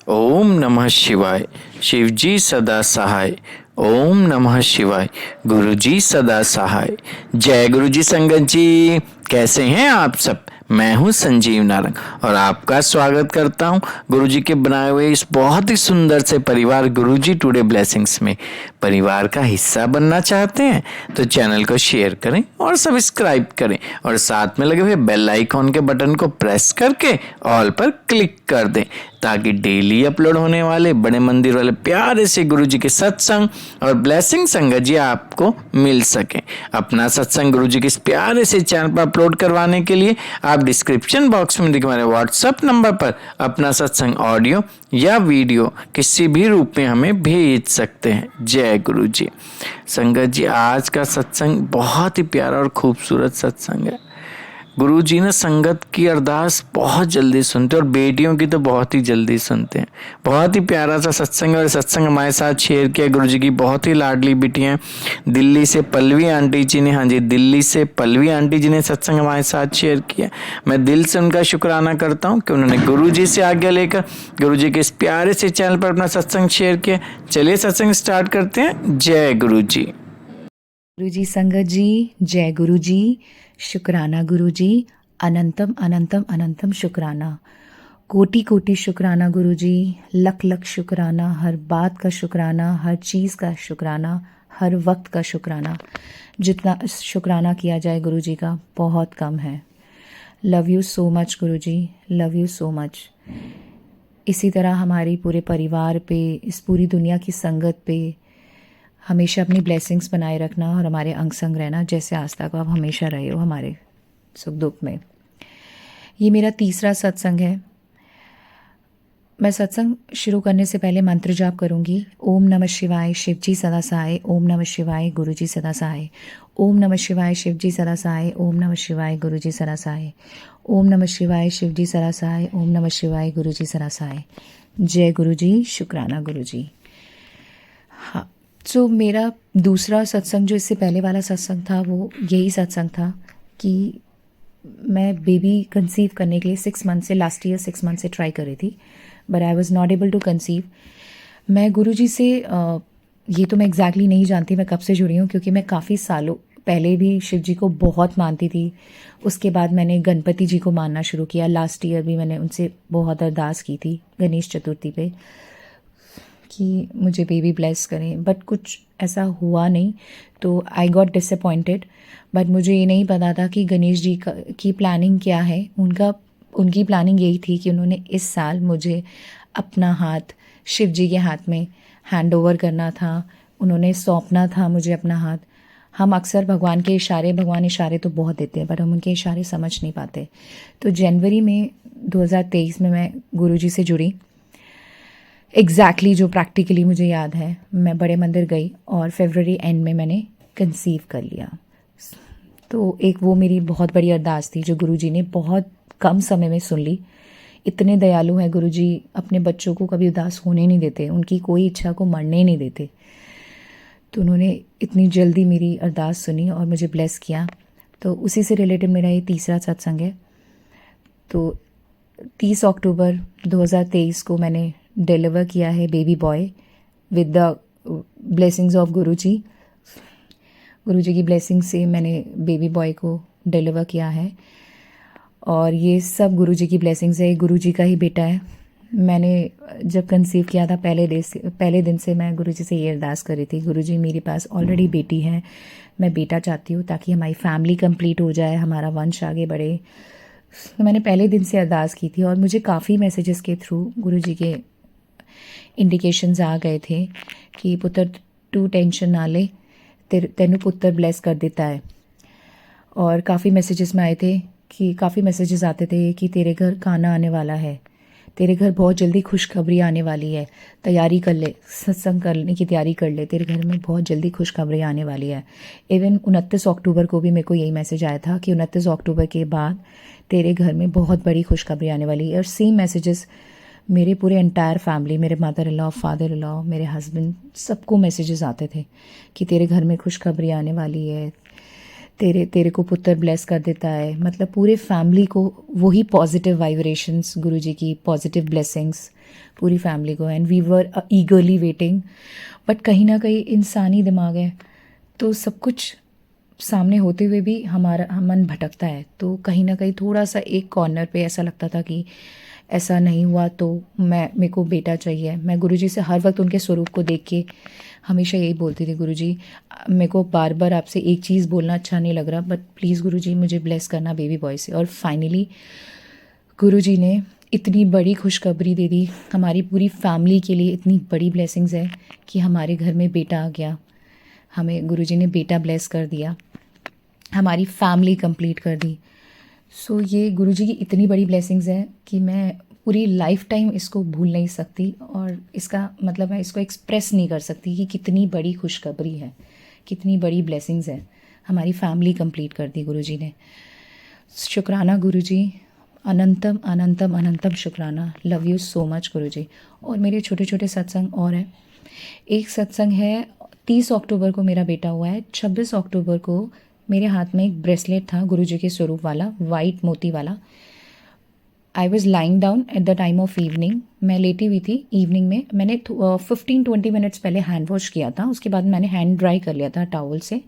ओम नमः शिवाय। शिवजी सदा सहाय। ओम नमः शिवाय। गुरुजी सदा सहाय। जय गुरुजी संगत जी। कैसे हैं आप सब? मैं हूं संजीव नारंग और आपका स्वागत करता हूं गुरुजी के बनाए हुए इस बहुत ही सुंदर से परिवार गुरुजी टुडे ब्लेसिंग्स में। परिवार का हिस्सा बनना चाहते हैं तो चैनल को शेयर करें और सब्सक्राइब करें और साथ में लगे हुए बेल आइकॉन के बटन को प्रेस करके ऑल पर क्लिक कर दें ताकि डेली अपलोड होने वाले बड़े मंदिर वाले प्यारे से गुरुजी के सत्संग और ब्लेसिंग संगत जी आपको मिल सके। अपना सत्संग गुरुजी के इस प्यारे से चैनल पर अपलोड करवाने के लिए आप डिस्क्रिप्शन बॉक्स में दिखे हमारे व्हाट्सएप नंबर पर अपना सत्संग ऑडियो या वीडियो किसी भी रूप में हमें भेज सकते हैं। जय गुरु जी। संगत जी, आज का सत्संग बहुत ही प्यारा और खूबसूरत सत्संग है। गुरु जी ने संगत की अरदास बहुत जल्दी सुनते हैं और बेटियों की तो बहुत ही जल्दी सुनते हैं। बहुत ही प्यारा सा सत्संग और सत्संग हमारे साथ शेयर किया गुरु जी की बहुत ही लाडली बेटी हैं दिल्ली से पल्लवी आंटी जी ने। हाँ जी, दिल्ली से पल्लवी आंटी जी ने सत्संग हमारे साथ शेयर किया। मैं दिल से उनका शुक्राना करता हूँ कि उन्होंने गुरु जी से आज्ञा लेकर गुरु जी के इस प्यारे से चैनल पर अपना सत्संग शेयर किया। चलिए सत्संग स्टार्ट करते हैं। जय गुरु जी। गुरु जी संगत जी, जय गुरु जी। शुक्राना गुरु जी, अनंतम अनंतम अनंतम शुक्राना। कोटि कोटि शुक्राना गुरु जी, लख लख शुक्राना। हर बात का शुक्राना, हर चीज़ का शुक्राना, हर वक्त का शुक्राना। जितना शुक्राना किया जाए गुरु जी का बहुत कम है। Love you so much Guru ji, love you so much. इसी तरह हमारी पूरे परिवार पे, इस पूरी दुनिया की संगत पे हमेशा अपनी ब्लेसिंग्स बनाए रखना और हमारे अंग संग रहना, जैसे आज तक आप हमेशा रहे हो हमारे सुख दुख में। ये मेरा तीसरा सत्संग है। मैं सत्संग शुरू करने से पहले मंत्र जाप करूंगी। ओम नमः शिवाय, शिवजी सदा सहाय। ओम नमः शिवाय, गुरुजी सदा सहाय। ओम नमः शिवाय, शिवजी सदा सहाय। ओम नमः शिवाय, गुरुजी सदा सहाय। ओम नमः शिवाय, शिवजी सदा सहाय। ओम नमः शिवाय, गुरुजी सदा सहाय। जय गुरु जी, शुक्राना गुरु जी। हाँ, तो मेरा दूसरा सत्संग, जो इससे पहले वाला सत्संग था, वो यही सत्संग था कि मैं बेबी कंसीव करने के लिए 6 मंथ से, लास्ट ईयर 6 मंथ से ट्राई कर रही थी, but I was not able to conceive. मैं गुरुजी से ये तो मैं एग्जैक्टली नहीं जानती मैं कब से जुड़ी हूँ, क्योंकि मैं काफ़ी सालों पहले भी शिव जी को बहुत मानती थी। उसके बाद मैंने गणपति जी को मानना शुरू किया। लास्ट ईयर भी मैंने उनसे बहुत अरदास की थी गणेश चतुर्थी पे कि मुझे बेबी ब्लेस करें, बट कुछ ऐसा हुआ नहीं, तो आई गॉट डिसअपॉइंटेड। बट मुझे ये नहीं पता था कि गणेश जी की प्लानिंग क्या है। उनकी प्लानिंग यही थी कि उन्होंने इस साल मुझे अपना हाथ शिव जी के हाथ में हैंड ओवर करना था। उन्होंने सौंपना था मुझे अपना हाथ। हम अक्सर भगवान इशारे तो बहुत देते हैं, पर हम उनके इशारे समझ नहीं पाते। तो जनवरी में 2023 में मैं गुरुजी से जुड़ी। जो प्रैक्टिकली मुझे याद है, मैं बड़े मंदिर गई और फरवरी एंड में मैंने कंसीव कर लिया। तो एक वो मेरी बहुत बड़ी अरदास थी जो गुरुजी ने बहुत कम समय में सुन ली। इतने दयालु हैं गुरुजी, अपने बच्चों को कभी उदास होने नहीं देते, उनकी कोई इच्छा को मरने नहीं देते। तो उन्होंने इतनी जल्दी मेरी अरदास सुनी और मुझे ब्लेस किया। तो उसी से रिलेटेड मेरा ये तीसरा सत्संग है। तो 30 अक्टूबर 2023 को मैंने डिलीवर किया है baby boy with the blessings of Guruji. Guruji की ब्लेसिंग से मैंने बेबी बॉय को डिलीवर किया है और ये सब गुरुजी की ब्लेसिंग्स है। गुरुजी का ही बेटा है। मैंने जब कंसीव किया था पहले दिन से मैं गुरुजी से ये अरदास कर रही थी, गुरुजी मेरे पास ऑलरेडी बेटी है, मैं बेटा चाहती हूँ ताकि हमारी फैमिली कंप्लीट हो जाए, हमारा वंश आगे बढ़े। तो मैंने पहले दिन से अरदास की थी और मुझे काफ़ी मैसेजेस के थ्रू गुरुजी के इंडिकेशंस आ गए थे कि पुत्र तू टेंशन ना ले, तेनू पुत्र ब्लेस कर देता है। और काफ़ी मैसेजेस में आए थे कि काफ़ी मैसेजेस आते थे कि तेरे घर खाना आने वाला है, तेरे घर बहुत जल्दी खुशखबरी आने वाली है, तैयारी कर ले, सत्संग करने की तैयारी कर ले, तेरे घर में बहुत जल्दी खुशखबरी आने वाली है। इवन 29 अक्टूबर को भी मेरे को यही मैसेज आया था कि 29 अक्टूबर के बाद तेरे घर में बहुत बड़ी खुशखबरी आने वाली है। और सेम मैसेजेस मेरे पूरे एंटायर फैमिली, मेरे mother in law, father in law, मेरे हस्बैंड, सबको मैसेजेस आते थे कि तेरे घर में खुशखबरी आने वाली है, तेरे को पुत्र ब्लेस कर देता है। मतलब पूरे फैमिली को वही पॉजिटिव वाइब्रेशंस, गुरुजी की पॉजिटिव ब्लेसिंग्स पूरी फैमिली को, and we were eagerly waiting. But कहीं ना कहीं इंसानी दिमाग है, तो सब कुछ सामने होते हुए भी हमारा मन भटकता है. तो कहीं ना कहीं थोड़ा सा एक कॉर्नर पे ऐसा लगता था कि ऐसा नहीं हुआ तो मेरे को बेटा चाहिए. मैं गुरुजी से हर वक्त उनके स्वरूप को देख के हमेशा यही बोलती थी, गुरुजी मेरे को बार बार आपसे एक चीज़ बोलना अच्छा नहीं लग रहा, बट प्लीज़ गुरुजी मुझे ब्लेस करना बेबी बॉय से. और फाइनली गुरुजी ने इतनी बड़ी खुशखबरी दे दी हमारी पूरी फैमिली के लिए. इतनी बड़ी ब्लेसिंग्स है कि हमारे घर में बेटा आ गया. हमें गुरुजी ने बेटा ब्लेस कर दिया, हमारी फैमिली कंप्लीट कर दी. सो ये गुरुजी की इतनी बड़ी ब्लेसिंग्स है कि मैं पूरी लाइफ टाइम इसको भूल नहीं सकती. और इसका मतलब मैं इसको एक्सप्रेस नहीं कर सकती कि कितनी बड़ी खुशखबरी है, कितनी बड़ी ब्लेसिंग्स है. हमारी फैमिली कंप्लीट कर दी गुरुजी ने. शुक्राना गुरुजी, अनंतम अनंतम अनंतम शुक्राना. लव यू सो मच गुरुजी. और मेरे छोटे छोटे सत्संग और हैं. एक सत्संग है 30 अक्टूबर को मेरा बेटा हुआ है. 26 अक्टूबर को मेरे हाथ में एक ब्रेसलेट था गुरुजी के स्वरूप वाला, वाइट मोती वाला. आई was lying down at the time of evening. मैं लेटी हुई थी इवनिंग में. मैंने 15-20 मिनट्स पहले हैंड वॉश किया था, उसके बाद मैंने हैंड ड्राई कर लिया था टॉवल से.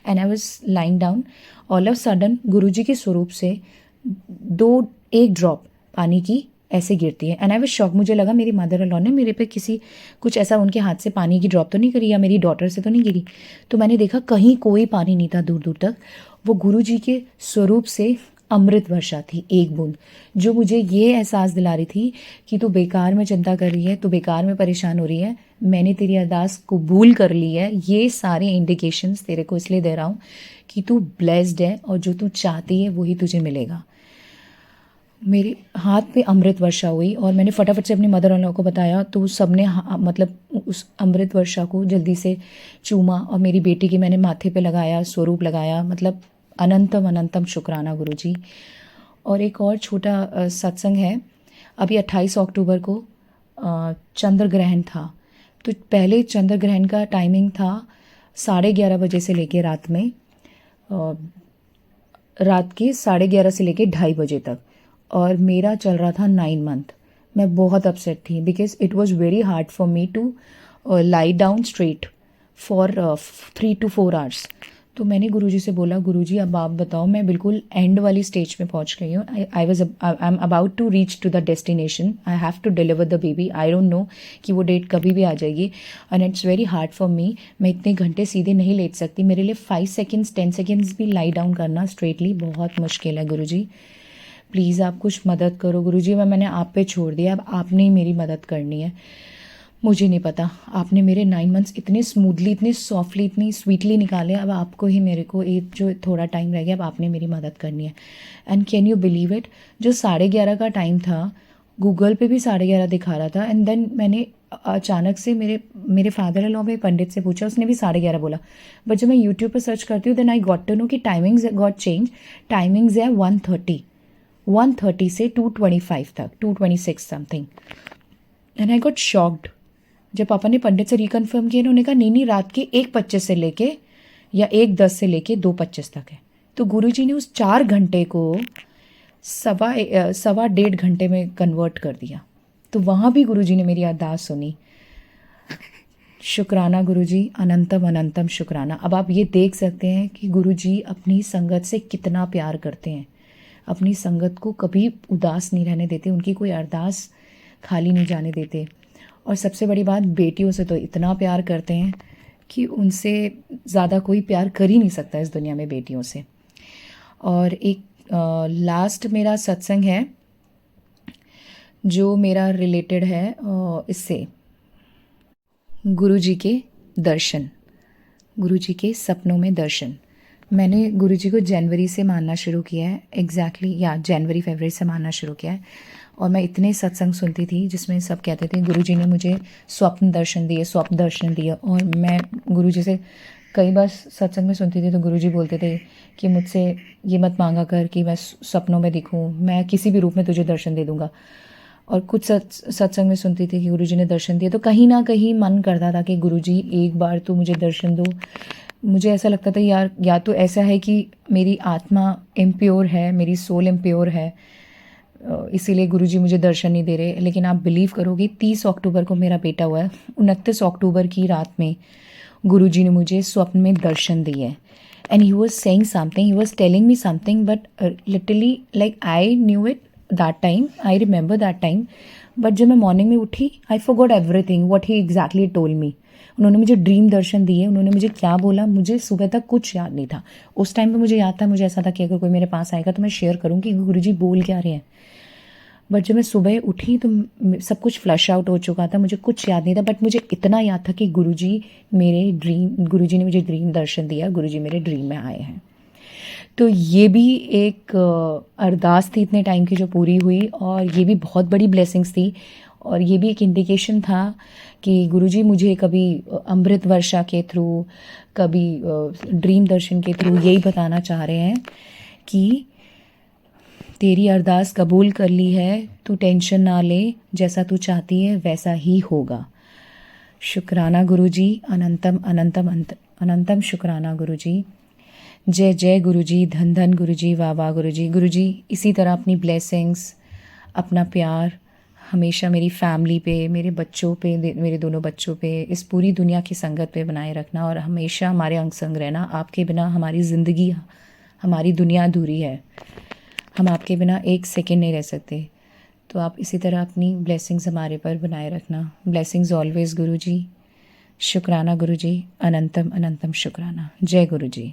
And I was lying down. All of sudden Guruji के स्वरूप से एक ड्रॉप पानी की ऐसे गिरती है. And I was shock. मुझे लगा मेरी मदर इन लॉ ने मेरे पे कुछ ऐसा उनके हाथ से पानी की ड्रॉप तो नहीं करी, या मेरी डॉटर से तो नहीं गिरी. तो मैंने देखा कहीं कोई पानी नहीं था दूर दूर तक. वो गुरुजी के स्वरूप से अमृत वर्षा थी, एक बूंद, जो मुझे ये एहसास दिला रही थी कि तू बेकार में चिंता कर रही है, तू बेकार में परेशान हो रही है, मैंने तेरी अरदास कबूल कर ली है. ये सारे इंडिकेशंस तेरे को इसलिए दे रहा हूँ कि तू ब्लेस्ड है और जो तू चाहती है वही तुझे मिलेगा. मेरे हाथ पे अमृत वर्षा हुई और मैंने फटाफट से अपनी मदर इन लॉ को बताया. तो सब ने मतलब उस अमृत वर्षा को जल्दी से चूमा और मेरी बेटी के मैंने माथे पे लगाया, स्वरूप लगाया. मतलब अनंतम अनंतम शुक्राना गुरुजी. और एक और छोटा सत्संग है. अभी 28 अक्टूबर को चंद्र ग्रहण था. तो पहले चंद्र ग्रहण का टाइमिंग था 11:30 बजे से लेके रात के 11:30 से लेके 2:30 बजे तक. और मेरा चल रहा था 9 मंथ. मैं बहुत अपसेट थी because it was very hard for me to lie down straight for 3 to 4 hours. तो मैंने गुरुजी से बोला, गुरुजी अब आप बताओ, मैं बिल्कुल एंड वाली स्टेज पे पहुंच गई हूँ. I am about to reach to the destination. I have to deliver the baby. I don't know कि वो डेट कभी भी आ जाएगी. And it's very hard for me. मैं इतने घंटे सीधे नहीं लेट सकती. मेरे लिए 5 सेकेंड्स 10 सेकेंड्स भी लाई डाउन करना स्ट्रेटली बहुत मुश्किल है. गुरुजी प्लीज़ आप कुछ मदद करो. गुरुजी मैंने आप पे छोड़ दिया, अब आपने ही मेरी मदद करनी है. मुझे नहीं पता, आपने मेरे 9 मंथ्स इतने स्मूथली, इतने सॉफ्टली, इतनी स्वीटली निकाले. अब आपको ही मेरे को एक जो थोड़ा टाइम रह गया, अब आपने मेरी मदद करनी है. And can you believe it, जो 11:30 का टाइम था गूगल पे भी 11:30 दिखा रहा था. एंड देन मैंने अचानक से मेरे फादर इन लॉ में पंडित से पूछा, उसने भी 11:30 बोला. बट जब मैं यूट्यूब पर सर्च करती हूँ then I got to know कि टाइमिंग्स गॉट चेंज. टाइमिंग्स है 1:30 से 2:25 तक, 2:26 something. And I got shocked. जब पापा ने पंडित से रिकन्फर्म किया, उन्होंने कहा नहीं रात के 1:25 से लेके या 1:10 से लेके 2:25 तक है. तो गुरुजी ने उस 4 घंटे को सवा डेढ़ घंटे में कन्वर्ट कर दिया. तो वहाँ भी गुरुजी ने मेरी अरदास सुनी. शुक्राना गुरुजी, अनंतम अनंतम शुक्राना. अब आप ये देख सकते हैं कि गुरुजी अपनी संगत से कितना प्यार करते हैं. अपनी संगत को कभी उदास नहीं रहने देते, उनकी कोई अरदास खाली नहीं जाने देते. और सबसे बड़ी बात, बेटियों से तो इतना प्यार करते हैं कि उनसे ज़्यादा कोई प्यार कर ही नहीं सकता इस दुनिया में बेटियों से. और एक लास्ट मेरा सत्संग है जो मेरा रिलेटेड है इससे, गुरुजी के दर्शन, गुरुजी के सपनों में दर्शन. मैंने गुरुजी को जनवरी से मानना शुरू किया है. एग्जैक्टली जनवरी फरवरी से मानना शुरू किया है. और मैं इतने सत्संग सुनती थी जिसमें सब कहते थे गुरुजी ने मुझे स्वप्न दर्शन दिए. और मैं गुरुजी से कई बार सत्संग में सुनती थी तो गुरुजी बोलते थे कि मुझसे ये मत मांगा कर कि मैं सपनों में दिखूं, मैं किसी भी रूप में तुझे दर्शन दे दूंगा. और कुछ सत्संग में सुनती थी कि गुरुजी ने दर्शन दिए, तो कहीं ना कहीं मन करता था कि गुरुजी एक बार तो मुझे दर्शन दो. मुझे ऐसा लगता था यार, या तो ऐसा है कि मेरी आत्मा इम्प्योर है, मेरी सोल इम्प्योर है, इसीलिए गुरुजी मुझे दर्शन नहीं दे रहे। लेकिन आप बिलीव करोगे 30 अक्टूबर को मेरा बेटा हुआ है, 29 अक्टूबर की रात में गुरुजी ने मुझे स्वप्न में दर्शन दिए। And he was saying something, he was telling me something, but literally like I knew it that time, I remember that time. But जब मैं मॉर्निंग में उठी I forgot everything what he exactly told me. उन्होंने मुझे dream दर्शन दिए, उन्होंने मुझे क्या बोला मुझे सुबह तक कुछ याद नहीं था। उस टाइम पे मुझे याद था, मुझे ऐसा था कि अगर कोई मेरे पास आएगा तो मैं शेयर करूँ कि गुरुजी बोल क्या रहे हैं। बट जब मैं सुबह उठी तो सब कुछ फ्लश आउट हो चुका था, मुझे कुछ याद नहीं था। बट मुझे इतना याद था कि गुरुजी ने मुझे ड्रीम दर्शन दिया, गुरुजी मेरे ड्रीम में आए हैं। तो ये भी एक अरदास थी इतने टाइम की जो पूरी हुई, और ये भी बहुत बड़ी ब्लेसिंग्स थी। और ये भी एक इंडिकेशन था कि गुरुजी मुझे कभी अमृत वर्षा के थ्रू, कभी ड्रीम दर्शन के थ्रू यही बताना चाह रहे हैं कि तेरी अरदास कबूल कर ली है, तू टेंशन ना ले, जैसा तू चाहती है वैसा ही होगा। शुक्राना गुरुजी, अनंतम अनंतम अनंतम शुक्राना गुरुजी। जय जय गुरुजी, धन धन गुरुजी, वाह वाह गुरुजी। गुरुजी इसी तरह अपनी ब्लेसिंग्स, अपना प्यार हमेशा मेरी फैमिली पे, मेरे बच्चों पे, मेरे दोनों बच्चों पे, इस पूरी दुनिया की संगत पे बनाए रखना, और हमेशा हमारे अंग संग रहना। आपके बिना हमारी ज़िंदगी, हमारी दुनिया अधूरी है, हम आपके बिना एक सेकंड नहीं रह सकते। तो आप इसी तरह अपनी ब्लेसिंग्स हमारे पर बनाए रखना। ब्लेसिंग्स ऑलवेज गुरुजी। शुक्राना गुरुजी, अनंतम अनंतम शुक्राना। जय गुरुजी।